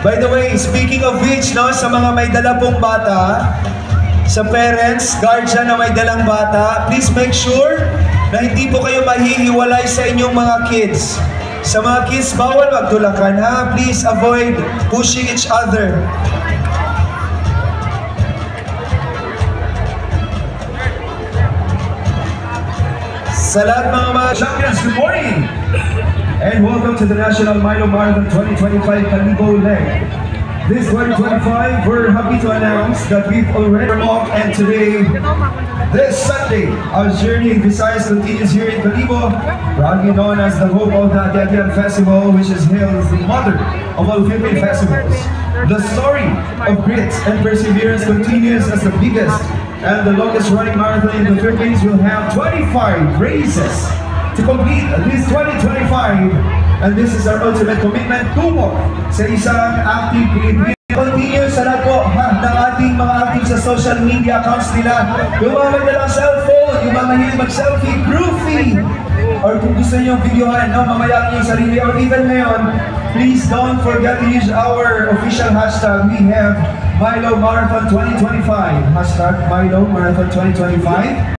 By the way, speaking of which, no, sa mga may dala pong bata, sa parents, guardian na may dalang bata, please make sure na hindi po kayo mahihiwalay sa inyong mga kids. Sa mga kids, bawal magtulakan, ha? Please avoid pushing each other. Sa lahat mga champions, good morning! And welcome to the National Milo Marathon 2025 Kalibo leg. This 2025, we're happy to announce that we've already off, and today, this Sunday, our journey in Visayas continues here in Kalibo, proudly known as the home of the Agadian Festival, which is hailed as the mother of all Philippine festivals. The story of grit and perseverance continues as the biggest and the longest running marathon in the Philippines. Will have 25 races to complete this 2025, and this is our ultimate commitment tungo sa isang active Pilipino. Continue sa lahat po ng ating mga active sa social media accounts nila. Yung mga may dalang cellphone, yung mga mahilig mag-selfie, groovy, or kung gusto nyo videohan, no, mamayakin yung sarili, or even ngayon, please don't forget to use our official hashtag. We have Milo Marathon 2025. Hashtag Milo Marathon 2025.